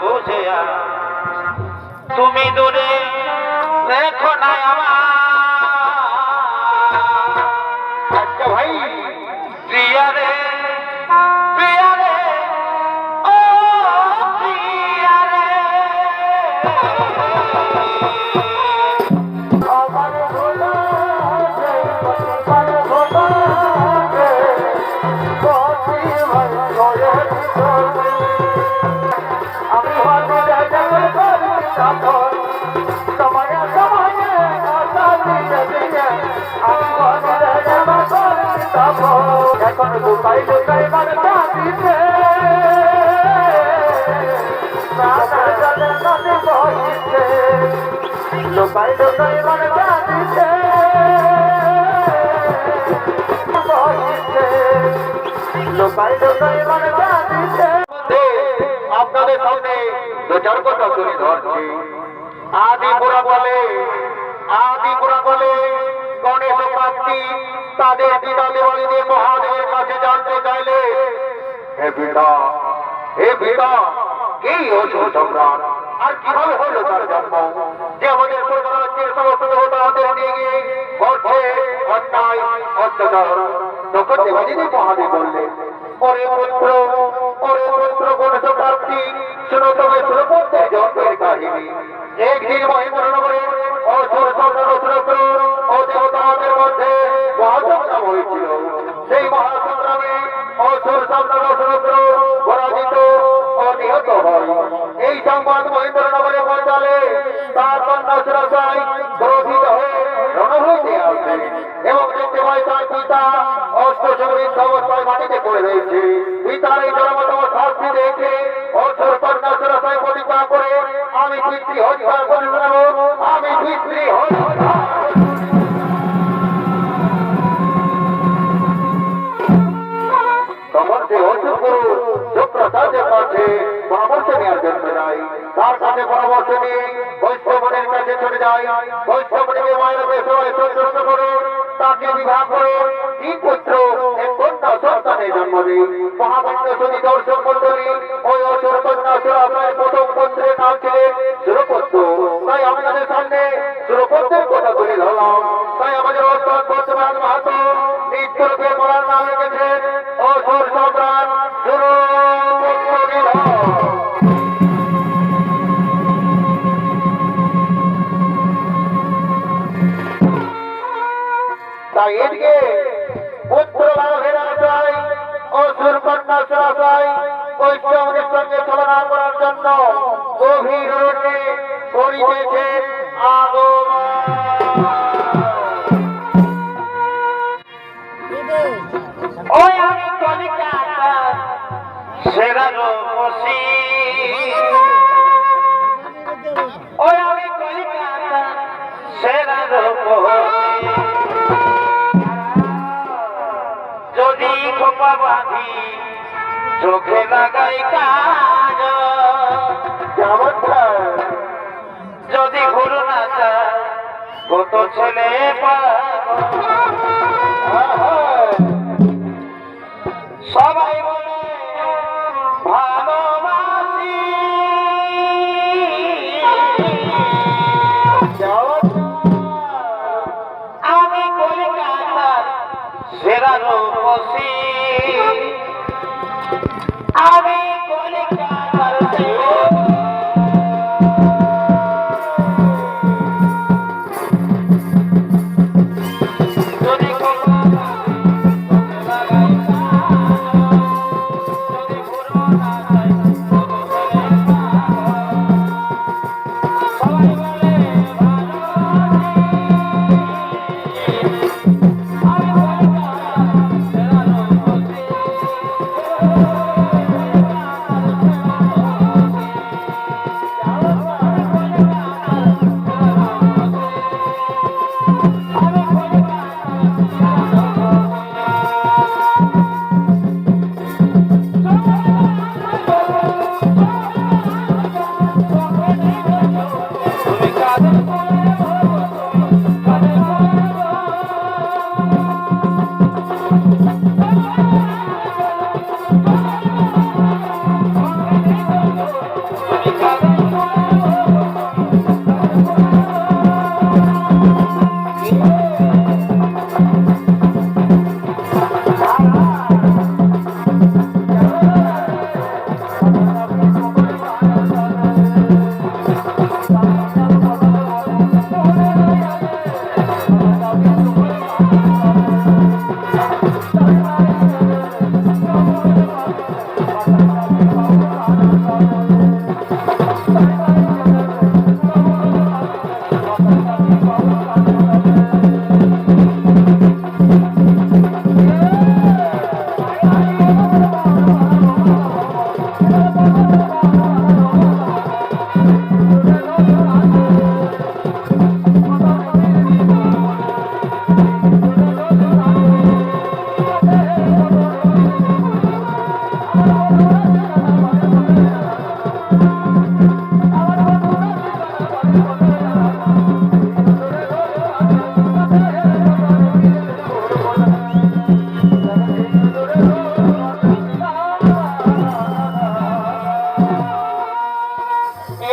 বুঝে তুমি দূরে দেখো না আমার আচ্ছা ভাই, প্রিয়া রে প্রিয়া রে ও প্রিয়া রে আমার ভোলা যে আমার ভোলা যে বসি ভাই করে আমি হয়তো জায়গায় করি তখন সময়ে সময়ে আশা দিয়ে দিয়ে আমি হয়তো জায়গায় করি তখন এখন লুকাই লুকাই বাড়িতে দিতে প্রাণের জলে নদী বহিছে লুকাই লুকাই বাড়িতে দিতে বহিছে লুকাই লুকাই বাড়িতে দিতে। আপনাদের সামনে দু চার কথা তুলে ধরছি। আদিপুরা বলে গণেশ প্রার্থী তাদের পিতা দেবালিনী মহাদেবের কাছে জানতে চাইলে হে পিতা কি অসুর সম্রাট আর কিভাবে হলো তার জন্ম, যে আমাদের রাজ্যের সমস্ত দেবতাদের নিয়ে গিয়ে করছে অন্যায় অত্যাচার। তখন দেবালিনী মহাদেব বললেন, ওরে পুত্র গণেশ প্রার্থী, শুনো তবে সুরপত্রের জন্মের কাহিনী। একদিন মহেন্দ্রনগরের অসুর সম্রাট অসুরপুর ও দেবতাদের মধ্যে মহাসংগ্রাম হয়েছিল। সেই মহাসংগ্রামে অসুর সম্রাট অসুরপুর পরাজিত ও নিহত হয়। এই সংবাদ মহেন্দ্রনগরে পৌঁছালে তার কন্যা সুরসাই ক্রোধিত হয়ে রণভূমিতে আসে এবং দেখতে পায় তার পিতা অষ্টসংবৃদ্ধ অবস্থায় মাটিতে পড়ে রয়েছে। পিতার এই জনমতম শাস্তি দেখে অসুর কন্যা সুরসাই প্রতিজ্ঞা করে, আমি পিতৃ হত্যা করে নেব, আমি পিতৃ হত্যা। তখন সে অসুর সুপ্রসাদের কাছে পরামর্শ নেওয়ার জন্য যায়। তার কাছে পরামর্শ নিয়ে বৈষ্ণবনের কাছে চলে যায়। বৈষ্ণবনীকে মায়ের সবাই সন্তুষ্ট করে তাকে বিবাহ করে 3 পুত্র 1 কন্যা সন্তানের জন্ম দেয়। মহামান্য শুনি দর্শক মন্ডলী, ওই অসুর কন্যা সুরসার প্রথম পুত্রের নাম ছিলেন সুরপত্র। তাই আপনাদের সামনে সুরপত্রের কথা তুলে ধরলাম। তাই আমাদের অস্তাদ বর্তমান মাহাতো নিত্যরূপে বলার নাম রেখেছেন অসুর সম্রাট সুরপত্র। তাই এদিকে পুত্র লাভের আশায় অসুর কন্যা সুরসাই বৈষ্ণবদের সঙ্গে তুলনা করার জন্য গভীর রোডে করিতেছেন আগমন। ওই আমি কলিকাতা সেরা রূপসী, ওই আমি কলিকাতা সেরা রূপসী, যদি খোপা বাঁধি চোখে লাগাই কাজ, যদি ঘুরু না চায় কত ছেলে সবাই বলে ভালোবাসি, আমি কলিকাতার সেরা রূপসী, আমি কলিকাতার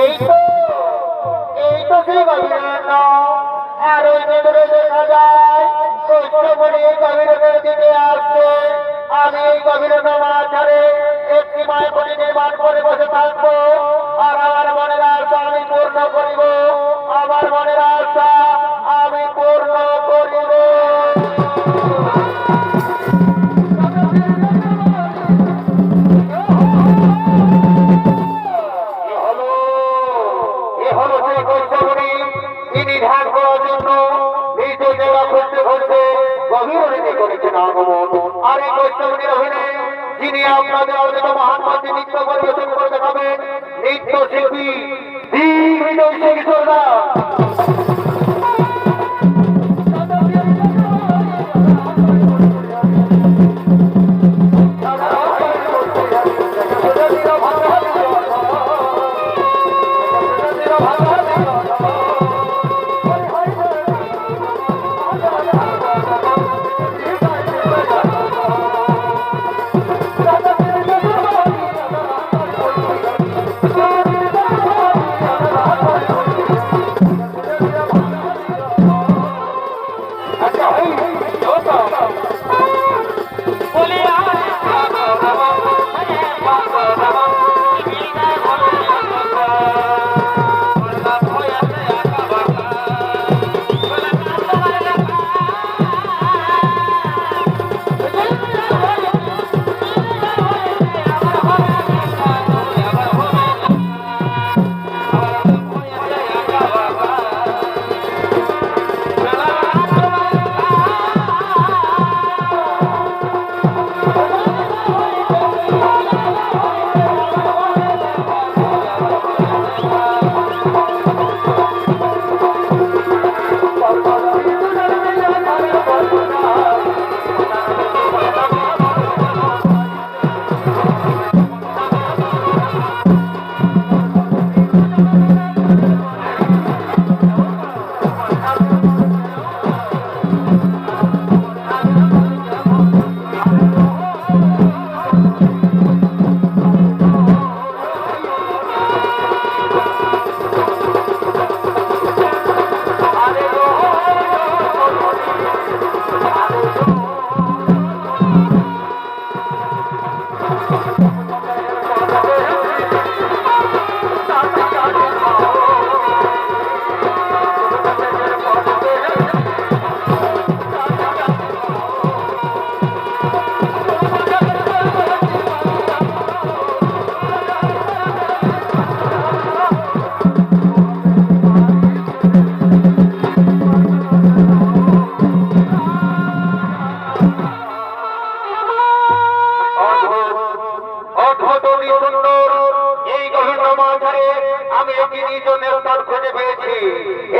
এই তো এই তো সেই গভীরতা। আর ওই যে দূরে দেখা যায় কৃষ্ণমণি এই গভীরতার দিকে আসছে। আমি এই গভীরতা মাঝারে একটি মায়াপতি নির্মাণ করে বসে থাকবো। আর আমার মনের আশা আমি পূর্ণ করিব। আমার মনের আশা আমি পূর্ণ করিব। এ হলো সেই কৃষ্ণমণি। তিনি ধ্যান করার জন্য নিজ জায়গা খুঁজতে খুঁজতে গভীর অরণ্যে করেছেন আগমন। আর এই কৃষ্ণমণির অভিনয় যিনি আপনাদের অর্জিত মহান মঞ্চে নৃত্য পরিবেশন করে দেখাবেন নৃত্য শিল্পী দিগ্বিজয় সিং সর্দার।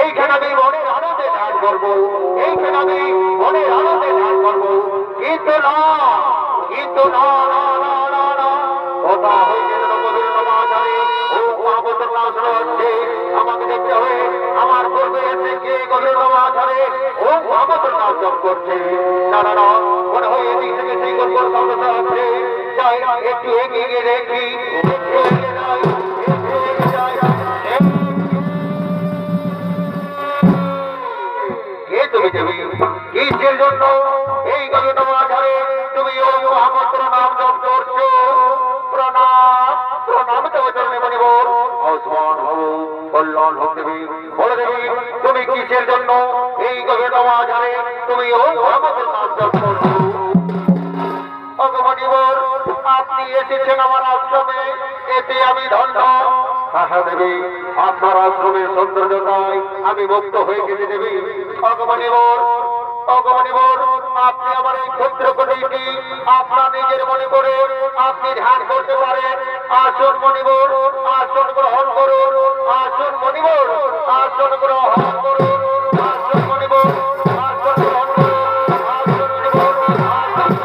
এইখানে আমি মনের আনন্দে ধ্যান করবো, এইখানে আমি মনের আনন্দে ধ্যান করবো। কিন্তু না, কিন্তু না, না, না, না, না, কথা হয়েছে যেন গভীর নবাচারে ও মহাবতের নাম শোনা হচ্ছে। আমাকে দেখতে হবে আমার পূর্বে এসে কে গভীর নবাচারে ও মহাবতের নাম জপ করছে। না না না, মনে হয় এদিক থেকে সেই গল্প সামনে আসছে। যাই একটু এগিয়ে গিয়ে দেখি, একটু এগিয়ে যাই, একটু এগিয়ে যাই। তুমি দেবী কিসের জন্য এই গভীর নবাচারে তুমি ও মহামন্ত্র নাম জপ করছো? প্রণাম, প্রণাম দেব চরণে মনিব। আয়ুষ্মান হব, কল্যাণ হোক দেবী। বলে দেবী তুমি কিসের জন্য এই গভীর নবাচারে তুমি ও মহামন্ত্র নাম জপ করছো? ভগবানিবর আপনি এসেছেন আমার আশ্রমে, এতে আমি ধন্য। হ্যাঁ দেবী, আপনার আশ্রমের সৌন্দর্যতায় আমি মুক্ত হয়ে গেছি দেবী। ভগবানিবর অগমনিবর আপনি আমার এই ক্ষুদ্র কুটিরটি আপনার নিজের মনে করে আপনি ধ্যান করতে পারেন। আসন মনিবর, আসন গ্রহণ করুন। আসন মনিবর, আসন গ্রহণ করুন। আসন মনিবর, আসন গ্রহণ করুন। আসন মনিবর, আসন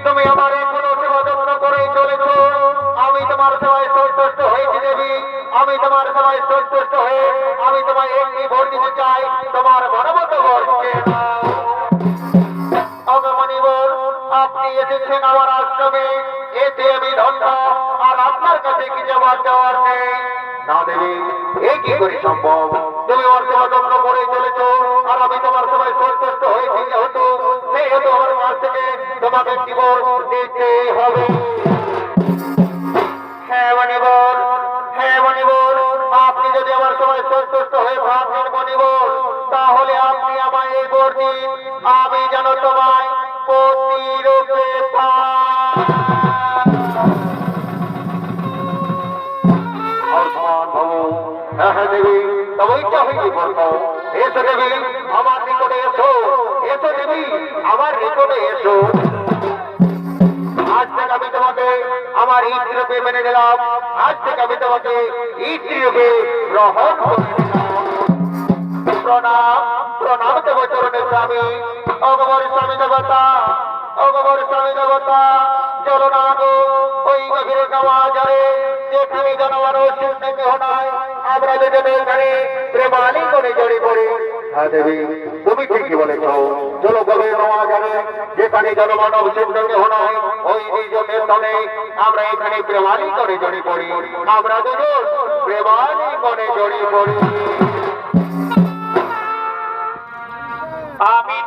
তুমি আমার কোনো সেবা যত্ন করে চলেছ। আমি তোমার সেবায় সন্তুষ্ট হয়েছি দেবী। আমি তোমার সেবায় সন্তুষ্ট হয়ে আমি তোমায় একটি ভোট দিতে চাই। তোমার মনোমত বর্ষে অগমনিবর আপনি এসেছেন আমার আশ্রমে, এতে আমি ধন্য। আর আপনার কাছে কি জবাব দেওয়ার নেই? না দেবী, এ কি করে সম্ভব? তুমি আমার সেবা যত্ন করে চলেছ আর আমি তোমার সেবায় সন্তুষ্ট হয়েছি যেহেতু, সেহেতু আমার কাছ থেকে তোমাকে কি ভোট দিতে হবে। হ্যাঁ মনিবর, হ্যাঁ মনিবর, আপনি যদি আমার সবাই সন্তুষ্ট হয়ে থাকেন মনিবর, তাহলে আপনি আমায় এই ভোট দিন। আমি যেন তোমায় প্রতিরূপে পাই। হ্যাঁ হ্যাঁ দেবী, তবে ইচ্ছা হইলে বলবো। এসো দেবী আমার নিকটে এসো, এসো দেবী আমার নিকটে এসো। আজ থেকে আমি তোমাকে আমার ইষ্ট রূপে মেনে নিলাম। আজ থেকে আমি তোমাকে ইষ্ট রূপে গ্রহণ করে নিলাম। প্রণাম, প্রণাম দেব চরণে স্বামী। অগমর স্বামী দেবতা, অগমর স্বামী দেবতা, চলো না গো ওই গভীর গাওয়াজারে যেখানে জনমানুষ কেহ নাই, আমরা দুজনে এখানে প্রেমালি করে জড়ি পড়ি। হ্যাঁ দেবী, তুমি ঠিকই বলেছ। চলো গভীর গাওয়াজারে যেখানে জনমানব কেহ নাই, ওই নিজের ধনে আমরা এখানে প্রেমালি করে জড়ি পড়ি। আমরা দুজন প্রেমালি করে জড়ি পড়ি। আমি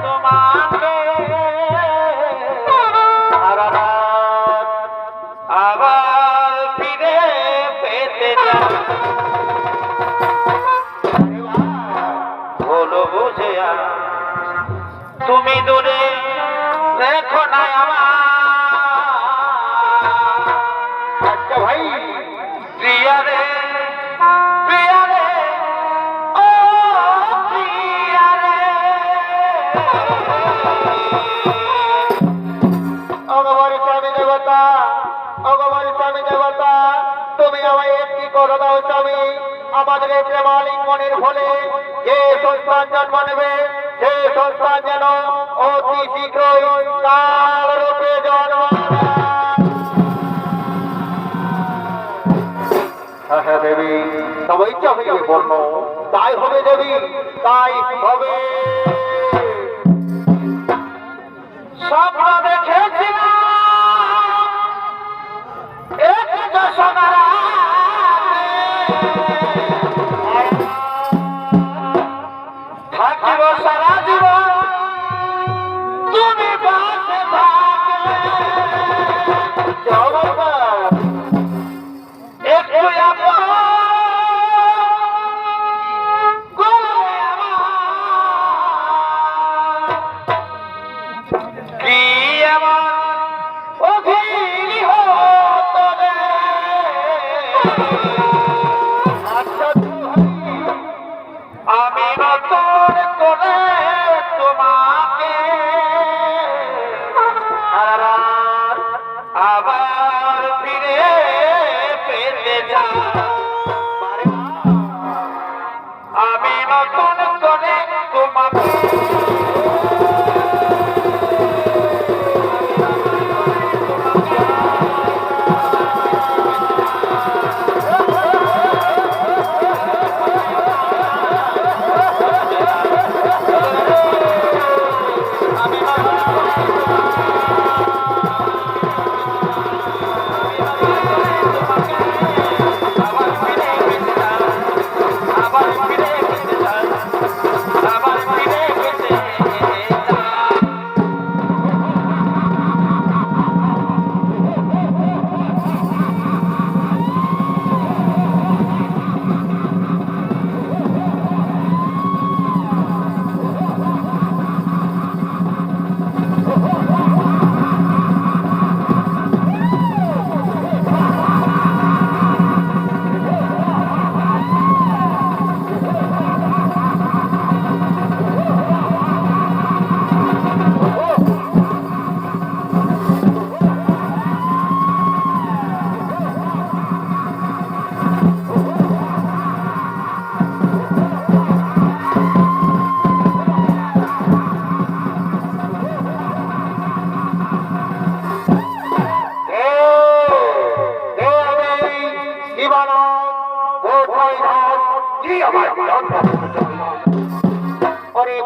তোমাকে আবার ফিরে পেতে চাই। বলো বুঝে তুমি দূরে দেখো না আমার। আচ্ছা ভাই, প্রিয়া রে, প্রিয়া রে, ও প্রিয়া রে। অগমর স্বামী দেবতা, অগমর স্বামী দেবতা, তুমি আমায় একটি করো দাও স্বামী। আমাদের এই প্রেমালিঙ্গনের ফলে যে সন্তান জন্ম নেবে, সে সন্তান যেন অতি শীঘ্রই কাল রূপে জন্ম নেয়। হ্যাঁ দেবী, তবে ইচ্ছা হইলে বর্ণ তাই হবে দেবী। তাই হবে। স্বপ্ন দেখেছিলাম একটা সোনার থাকিব সারা জীবন তুমি পাশে থাকলে একটু কি আমার অভিনী হতো রে। আচ্ছা আমি নতুন করে তোমাকে আবার ফিরে পেতে চাই। আমি নতুন করে তোমাকে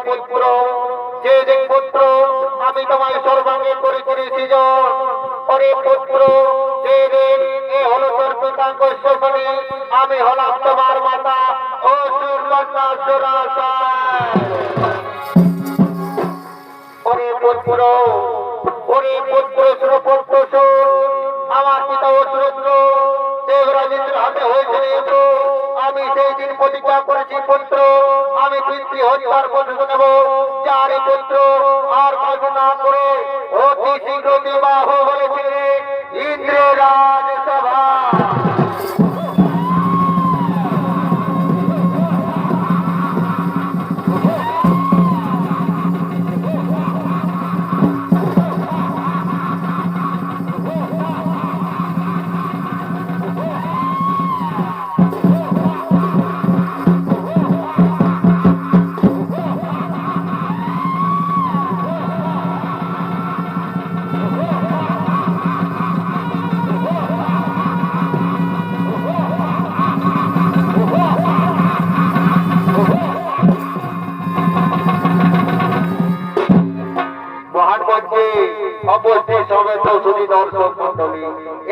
পুত্র যে যে পুত্র আমি তোমায় সর্বাঙ্গে করে করেছি ওরে পুত্র যে এ হলো তোর পিতা কশ্যপনি আমি হলাম তোমার মাতা ও সুরকন্যা সুরাসা। ওরে পুত্র সুরপুত্র সুর আমার পিতা অসুরুদ্র দেবরাজেন্দ্র হাতে হয়েছিল। আমি সেই দিন প্রতিজ্ঞা করেছি পুত্র আমি পিতৃ হত্যার প্রতিশোধ নেব। যার পুত্র আর কল্পনা করে অতি শীঘ্র বিবাহ হয়েছে ইন্দ্রের রাজসভা।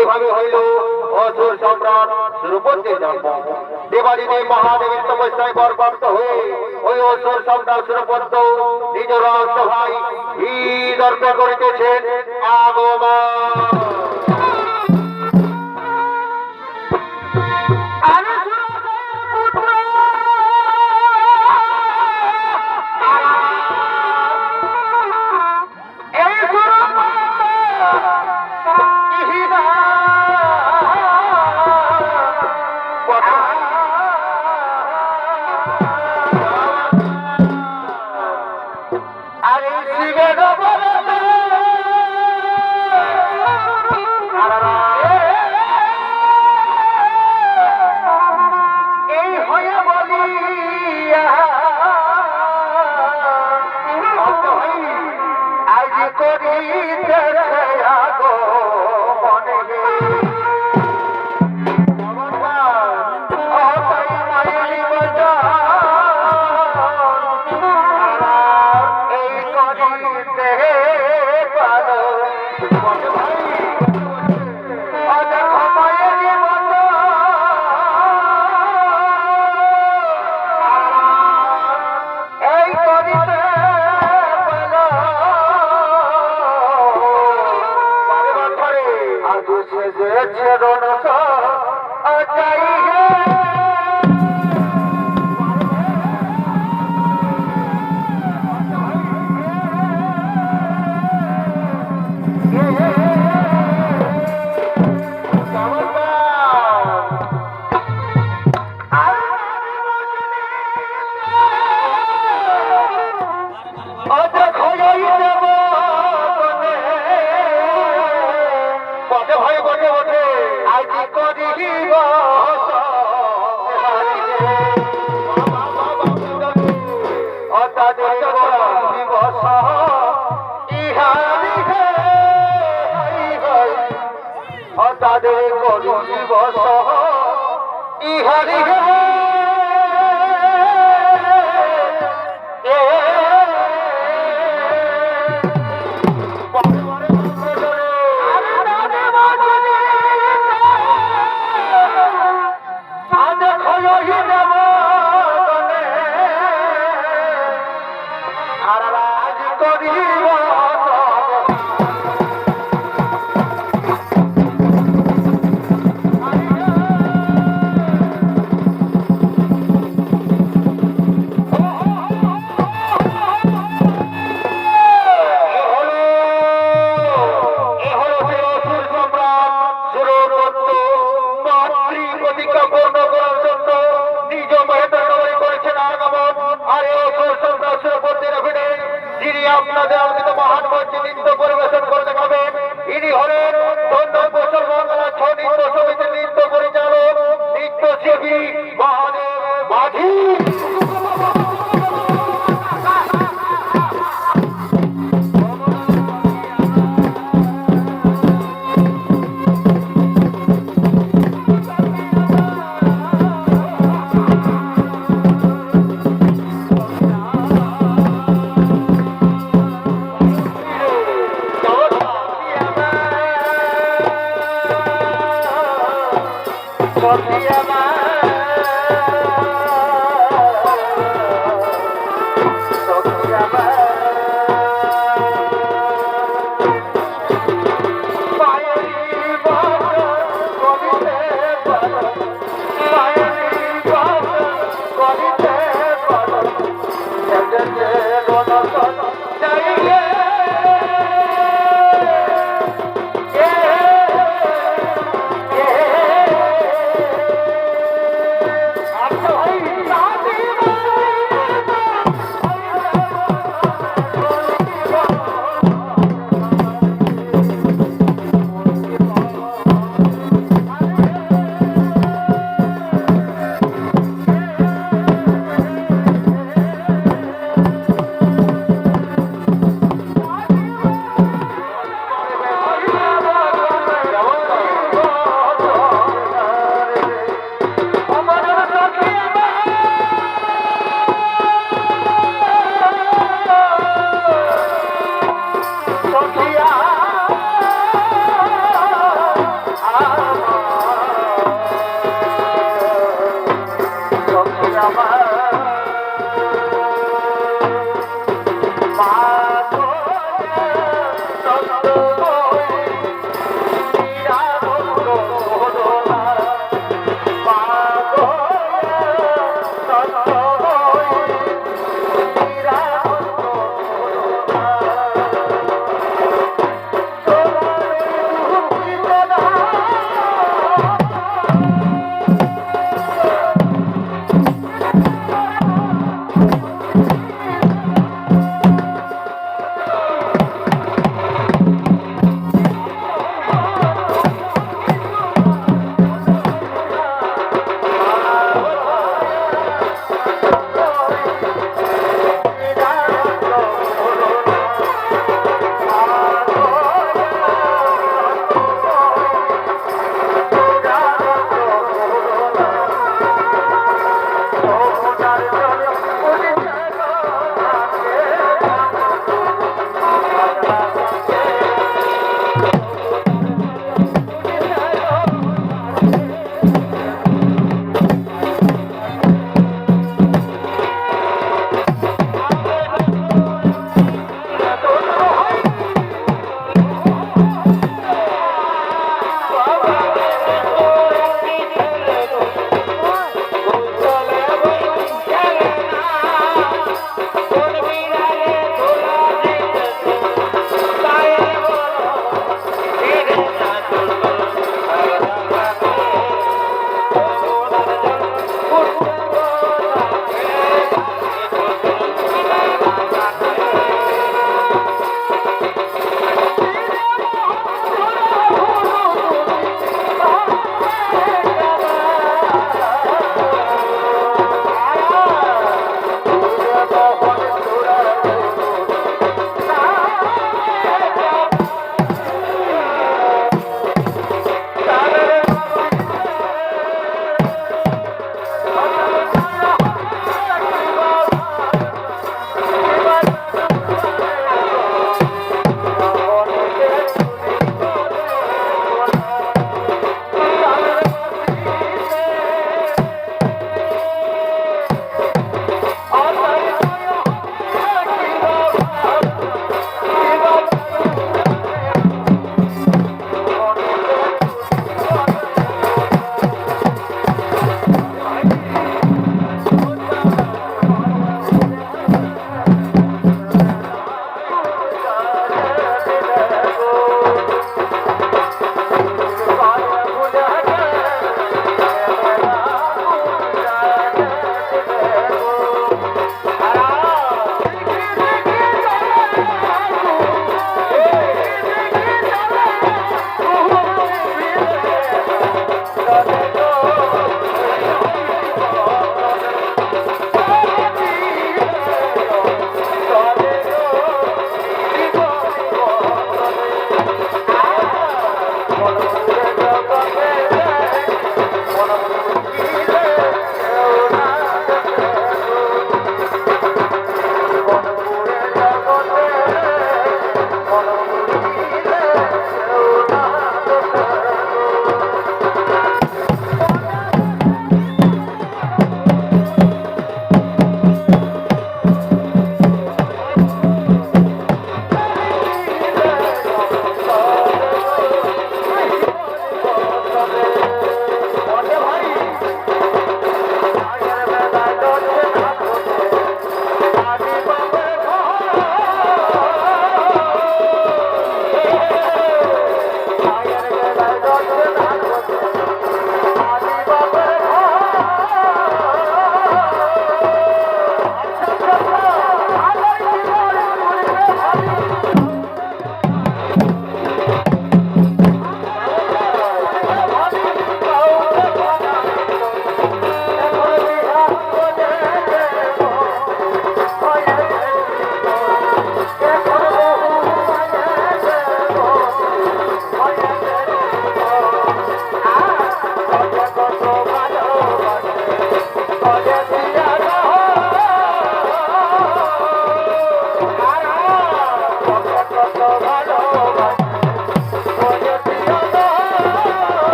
এভাবে হইল অসুর সম্রাট সুরপতির জন্ম। দেবাদিদেব মহাদেবের তপস্যায় বরবাদ হয়ে ওই অসুর সম্রাট সুরপত নিজ রাজসভায় দর্পে করিতেছেন আগমন। সেজেছে রণসা আজাই হে তাদের করি দিবস ইহারি আর রাজ করিব আপনাদের আলোকিত মহান মঞ্চে নৃত্য পরিবেশন করে দেখাবেন। ইনি হলেন ধন্য মুসলমান ছৌ নৃত্য সমিতির নৃত্য পরিচালক নৃত্যশিল্পী মহাদেব মাঝি।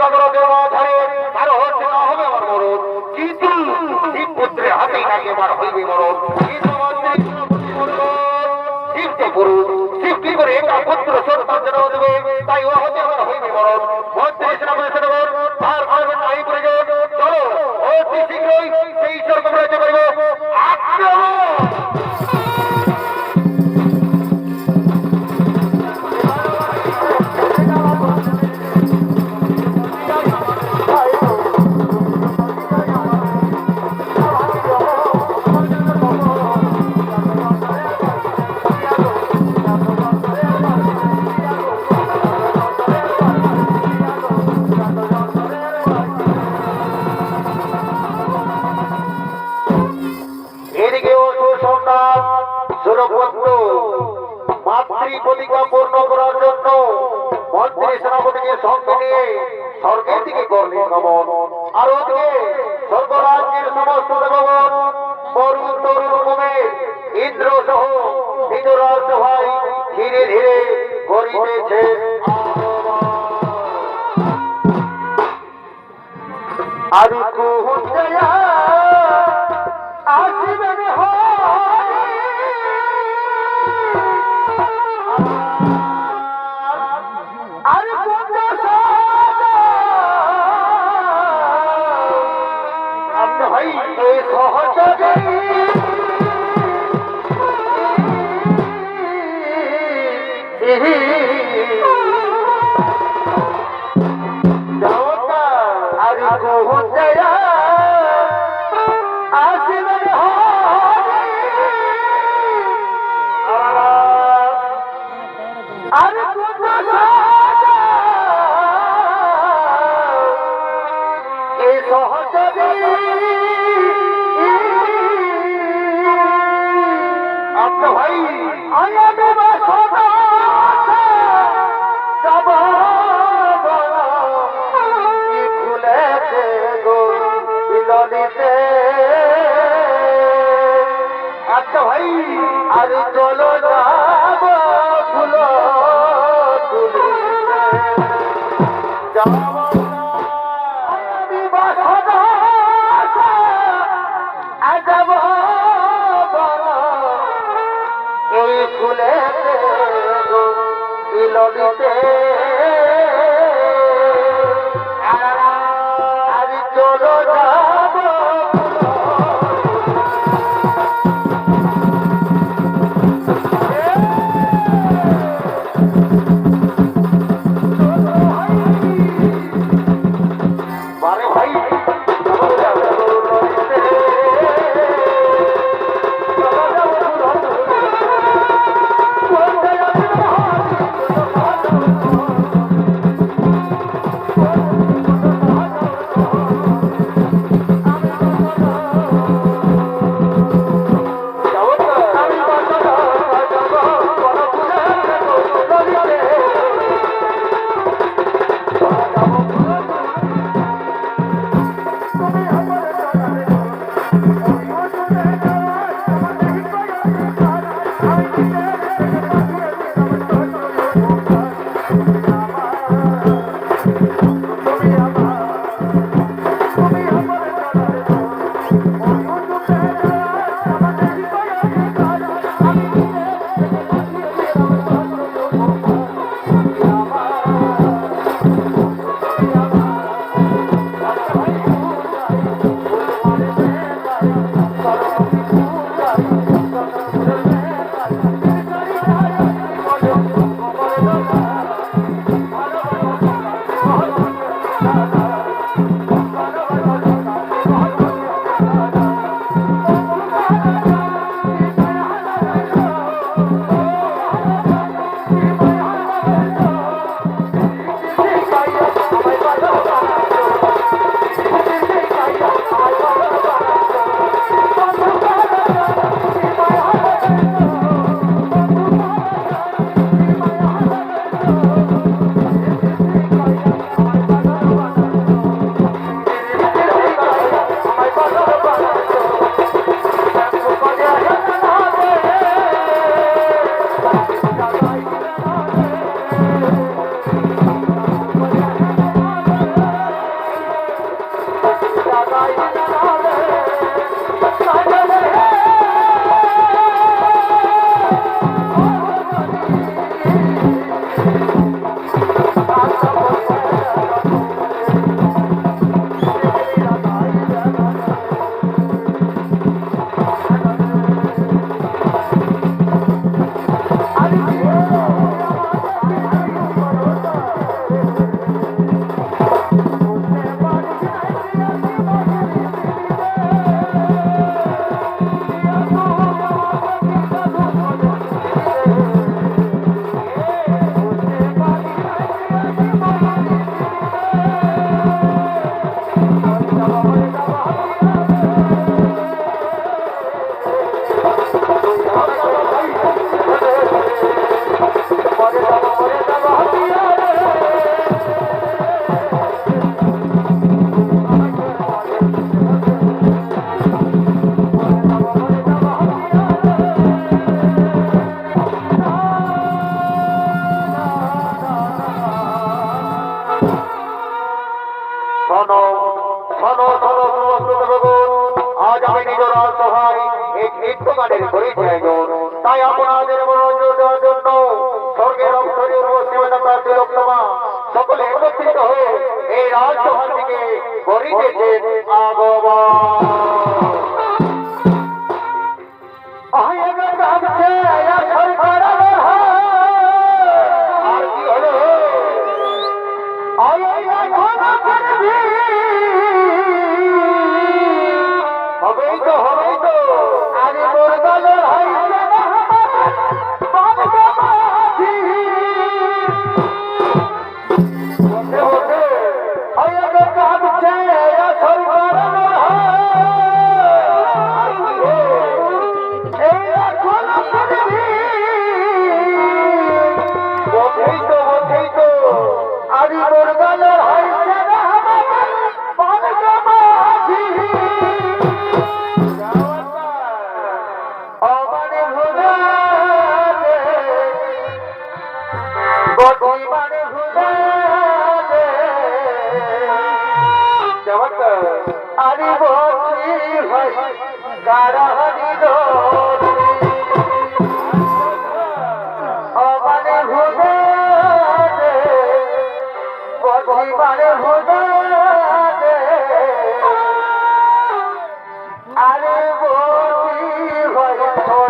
জগরদের মাঝারে কারো হচ্ছে না হবে আমার মরণ, কিন্তু শিব পুত্রের হাতেই নাকি আমার হইবে মরণ। কিন্তু মন্ত্রী শিব তো পুরুষ, শিব কি করে একা পুত্র সন্তান জন্ম দেবে, তাই ও হতে আমার হইবে মরণ। মন্ত্রী সেনাপতি সেনাপতি তার ভাবে নাই করে যাও, চলো অতি শীঘ্রই সেই ঈশ্বর তোমরা যেতে পারবো। আক্রমণ! এদিকে অসুর সন্তান সুরপত্র মাতৃ প্রতিজ্ঞা পূর্ণ করার জন্য মন্ত্রী সেনাপতিকে সঙ্গে নিয়ে স্বর্গের দিকে করলেন গমন। আর ওদিকে স্বর্গরাজ্যের সমস্ত দেবগণ বরুণ তরুণ কমে ইন্দ্র সহ বিদুরাজ ভাই ধীরে ধীরে করিতেছে আর কুহুজয়া আসিবেন হরি আর কুঞ্জ আপনি ভাই এই সহযোগে আর কুহুজয়া আসিবেন হরি আর কুঞ্জ এই সহযোগে আপনি ভাই আয়ামে বাসনা যাব খুলেছে গো বিলনিতে। আচ্ছা ভাই আর চলো যাব ফুল তুলিতে যাব আমি বাসনা যাব এই ফুলেতে গো বিলনিতে। আর চলো যাব বারে ভাই সকলে একত্রিত হয়ে এই রাজসভা থেকে করিতেছেন আগমন। আর কি হলো? হবেই তো, হবেই তো। আরে মোর গলার হাইছে না বাবা মাঝি বলতে বলতে আয়া কাঁদছে সরকার আর কি হে? এই এখন করবি বলতেই তো, বলতেই তো। আরে মোর গলার হাইছে না বাবা মাঝি আমারে ঘুরে গতি মানে ঘুরে চমৎকার। আরে বলছি ভাই গাড়াহারি আমারে ঘুরে গতি মানে ঘুরে আরে বলছি ভাই তোরে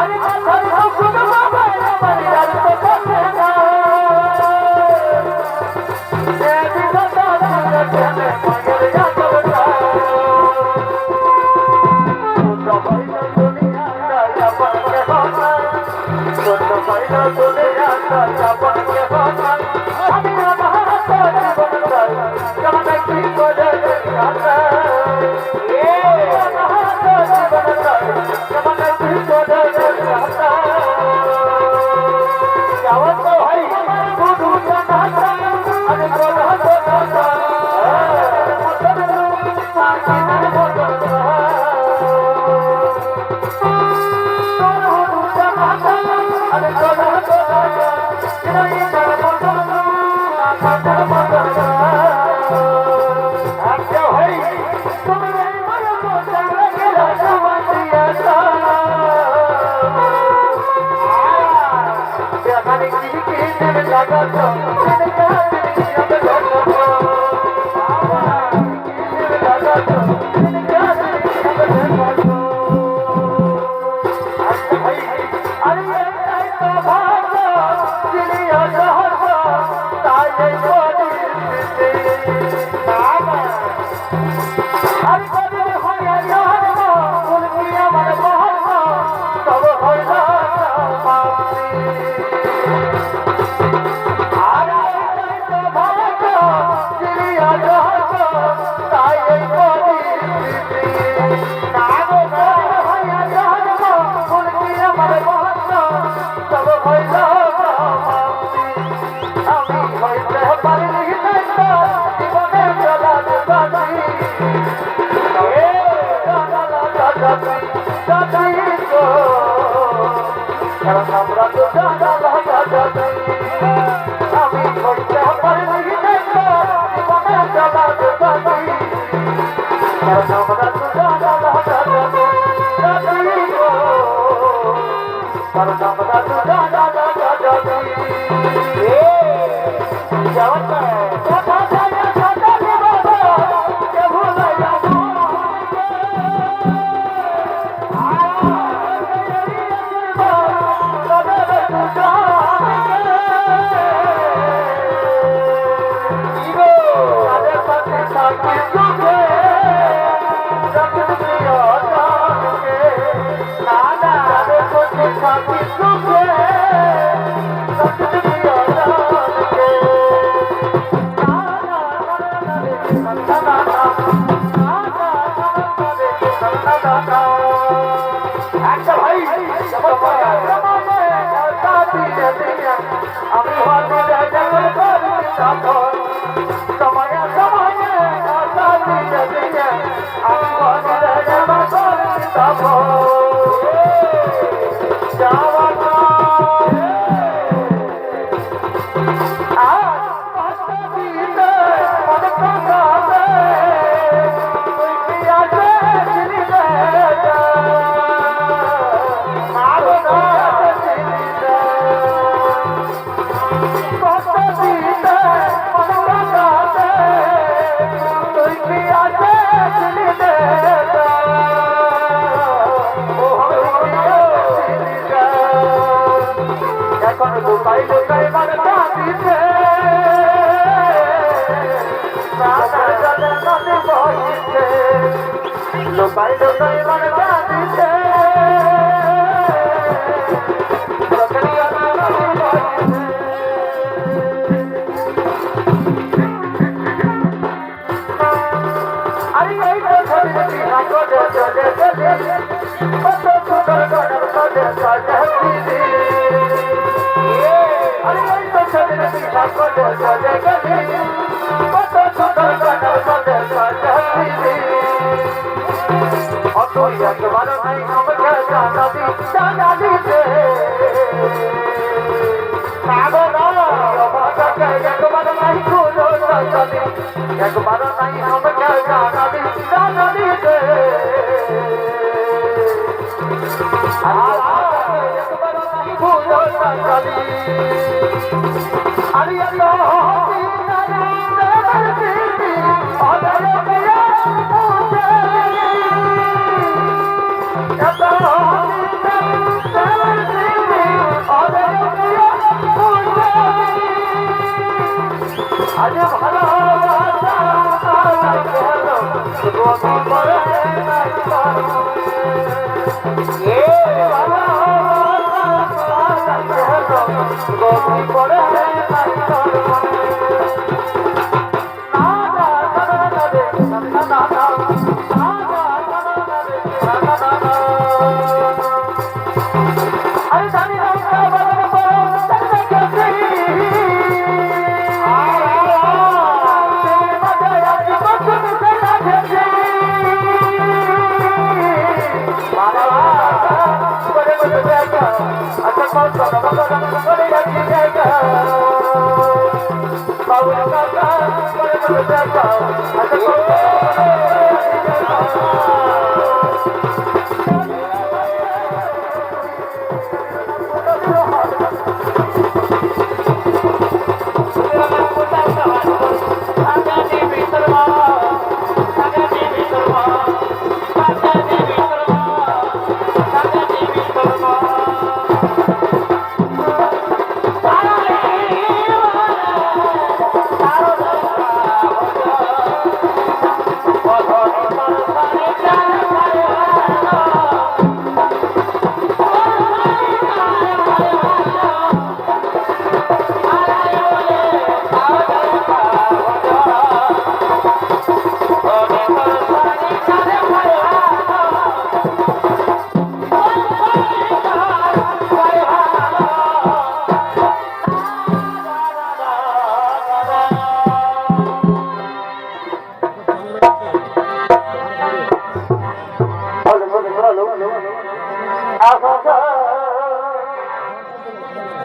আরে মাথার মুকুট বাবা আমার আর তো থাকে না এ বিধাতা দিলে কেনে মায়ের যাতনা তো পাইনা দুনিয়া দয়া পাকে বাবা তো পাইনা দুনিয়া দয়া পাকে বাবা আমি আমার জীবন চাই কেমন কি করে রাখা এ আমার জীবন চাই কেমন কি করে রাখা যাওয়া তো ভাই শুধু জানা আমি কথা কথা Come on, আরে ভালোবাসা গেল গতি করে নাই তোর এ ভালোবাসা গেল গতি করে নাই তোর আরে জানি না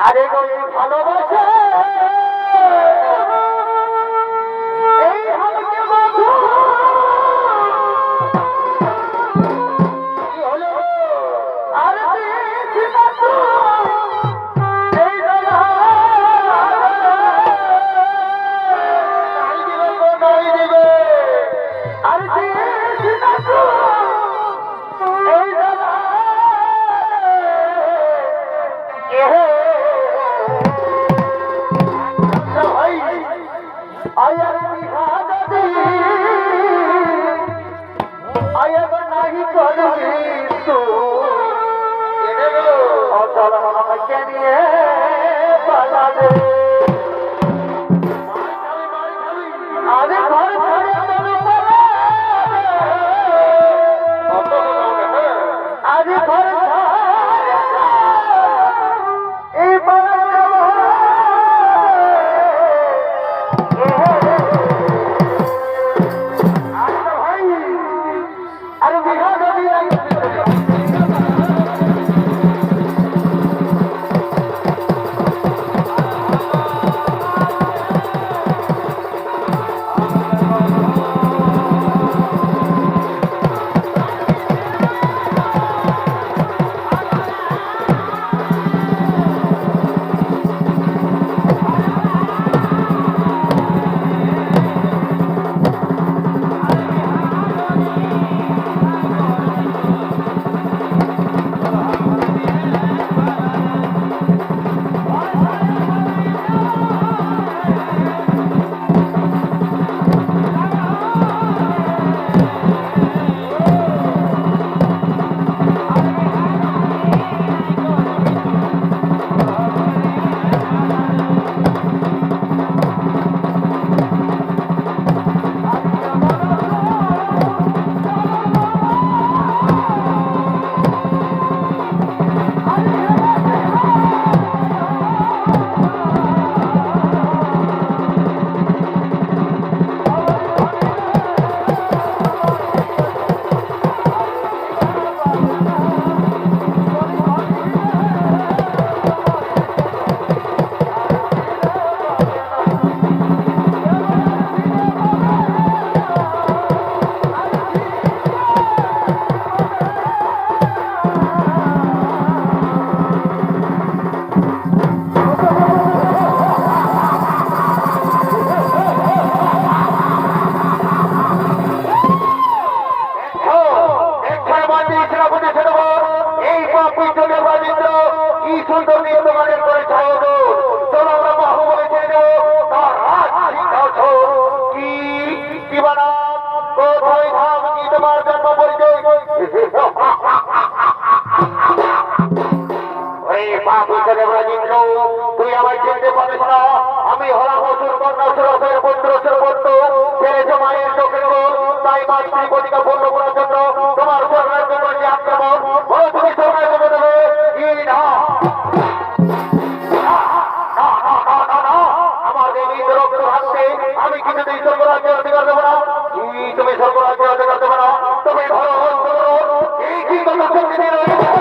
আরে ভালোবাসে এই হালকে বাবু কি হলো আরে দিনা তো এই দাদা নাই দিবে আরে দিনা তো এই দাদা আয়ার বিহাদি আয়ার নাহি করবি তো অচল আমাকে নিয়ে পালাবে আরে ঘর ঘরে আরে ঘর এই সুন্দর নিয়ে তোমাদের করে ছায়া চলো আমরা বাহুবলে ছেড়ে দেবো তার রাজ শিক্ষা এই মাতৃপতিকা পূর্ণ করার জন্য তোমার সরকার করেছে আক্রমণ বলো তুমি সরকার করে দেবে কি না আমার দেবী রক্ত ভাবছে আমি কিছুতেই স্বর্গরাজ্যের অধিকার দেবো না তুমি স্বর্গরাজ্যের অধিকার দেবো না তুমি ভালো এই কি কথা শক্তি দিয়ে রয়েছে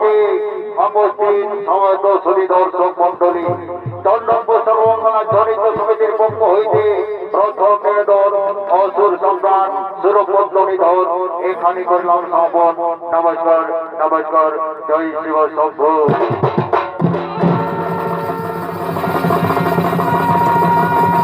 মঞ্চে উপস্থিত সমস্ত সুধী দর্শক মন্ডলী, চন্দ্রপুর সর্বমঙ্গলা জনিত সমিতির পক্ষ হইতে প্রথম নিবেদন অসুর সম্রাট সুরপদ্ম নিধন এখানে করলাম সমাপন। নমস্কার, নমস্কার, জয় শিব শম্ভু।